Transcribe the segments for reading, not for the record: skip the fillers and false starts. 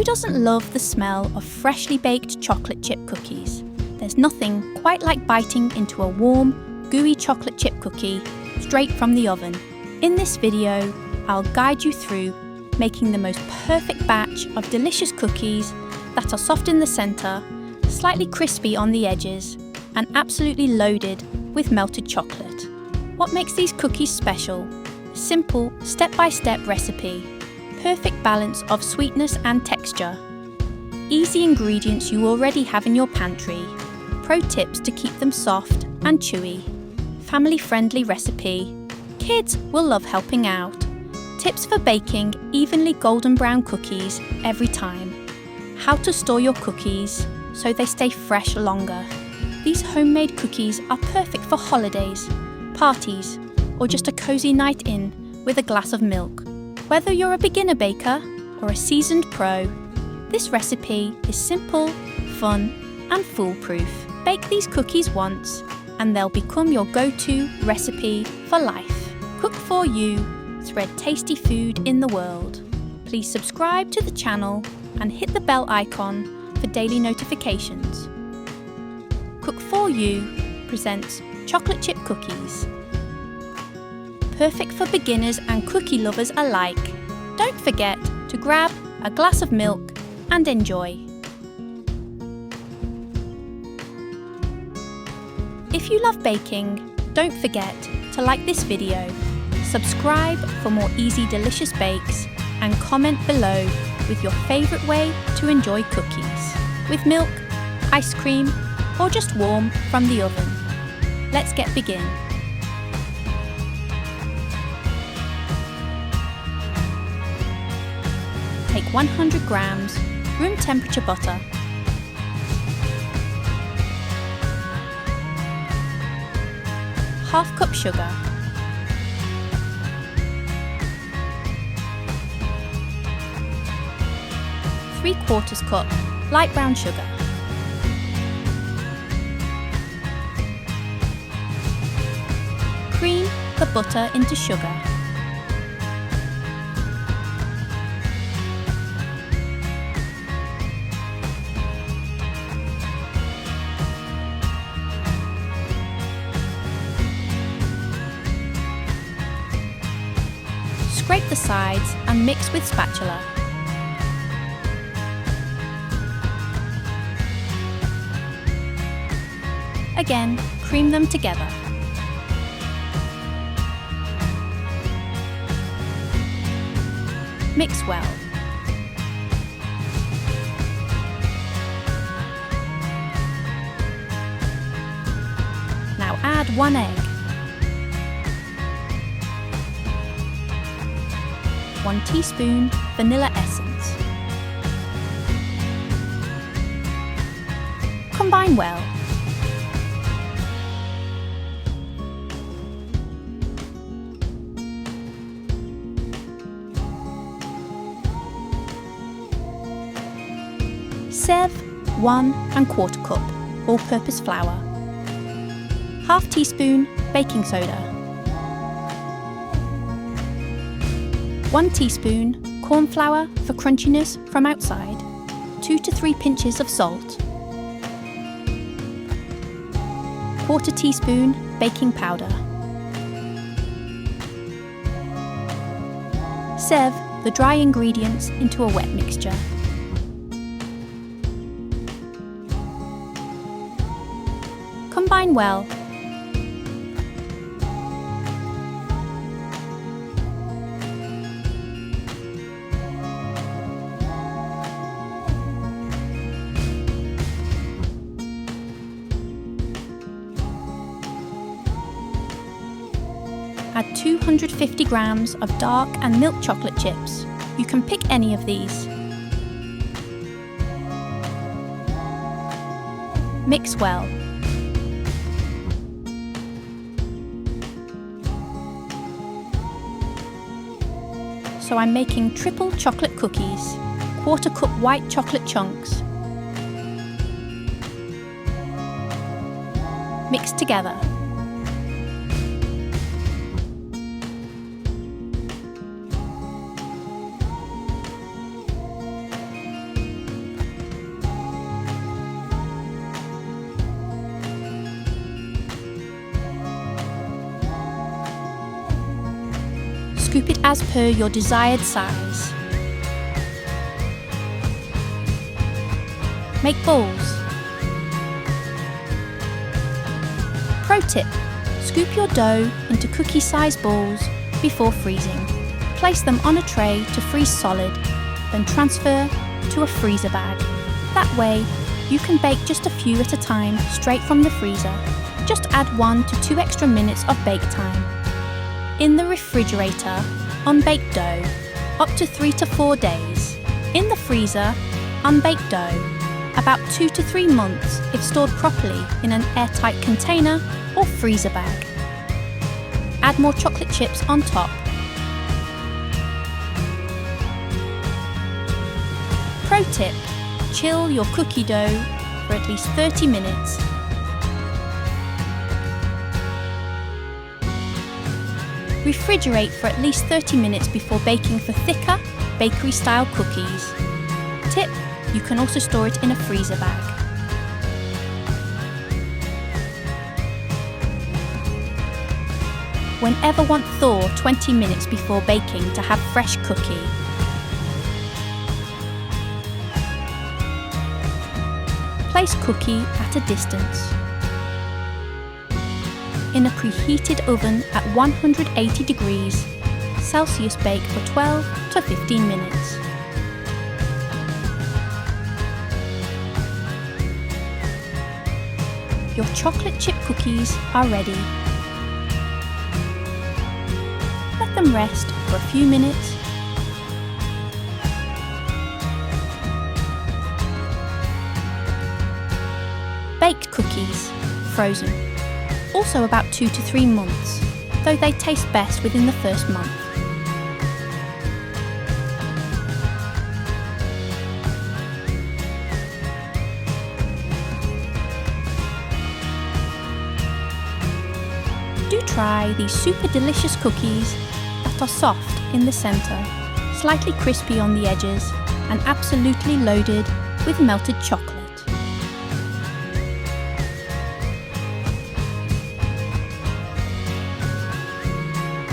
doesn't love the smell of freshly baked chocolate chip cookies? There's nothing quite like biting into a warm, gooey chocolate chip cookie straight from the oven. In this video, I'll guide you through making the most perfect batch of delicious cookies that are soft in the centre, slightly crispy on the edges, and absolutely loaded with melted chocolate. What makes these cookies special? A simple, step-by-step recipe. Perfect balance of sweetness and texture. Easy ingredients you already have in your pantry. Pro tips to keep them soft and chewy. Family-friendly recipe. Kids will love helping out. Tips for baking evenly golden brown cookies every time. How to store your cookies so they stay fresh longer. These homemade cookies are perfect for holidays, parties, or just a cozy night in with a glass of milk. Whether you're a beginner baker or a seasoned pro, this recipe is simple, fun, and foolproof. Bake these cookies once, and they'll become your go-to recipe for life. Cook for you, spread tasty food in the world. Please subscribe to the channel and hit the bell icon for daily notifications. Cook for You presents chocolate chip cookies. Perfect for beginners and cookie lovers alike. Don't forget to grab a glass of milk and enjoy. If you love baking, don't forget to like this video, subscribe for more easy delicious bakes, and comment below with your favourite way to enjoy cookies. With milk, ice cream, or just warm from the oven. Let's get begin. Take 100 grams room temperature butter, half cup sugar, ¾ cup light brown sugar, cream the butter into sugar. Scrape the sides and mix with spatula. Again, cream them together. Mix well. Now add 1 egg, 1 teaspoon vanilla essence. Combine well. Serve 1¼ cup all-purpose flour, ½ teaspoon baking soda, 1 teaspoon corn flour for crunchiness from outside, 2 to 3 pinches of salt, ¼ teaspoon baking powder. Serve the dry ingredients into a wet mixture. Combine well. Add 250 grams of dark and milk chocolate chips. You can pick any of these. Mix well. So I'm making triple chocolate cookies, ¼ cup white chocolate chunks. Mix together. Scoop it as per your desired size. Make balls. Pro tip: scoop your dough into cookie-sized balls before freezing. Place them on a tray to freeze solid, then transfer to a freezer bag. That way, you can bake just a few at a time straight from the freezer. Just add 1 to 2 extra minutes of bake time. In the refrigerator, unbaked dough, up to 3 to 4 days. In the freezer, unbaked dough, about 2 to 3 months if stored properly in an airtight container or freezer bag. Add more chocolate chips on top. Pro tip: chill your cookie dough for at least 30 minutes. Refrigerate for at least 30 minutes before baking for thicker, bakery-style cookies. Tip: you can also store it in a freezer bag. Whenever want thaw 20 minutes before baking to have fresh cookie. Place cookie at a distance. In a preheated oven at 180 degrees Celsius, bake for 12 to 15 minutes. Your chocolate chip cookies are ready. Let them rest for a few minutes. Baked cookies, frozen. Also about 2 to 3 months, though they taste best within the first month. Do try these super delicious cookies that are soft in the centre, slightly crispy on the edges, and absolutely loaded with melted chocolate.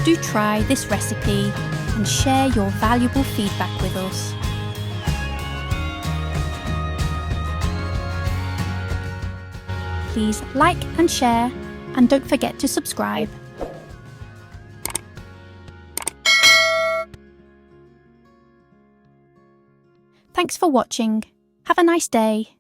Do try this recipe and share your valuable feedback with us. Please like and share, and don't forget to subscribe. Thanks for watching. Have a nice day.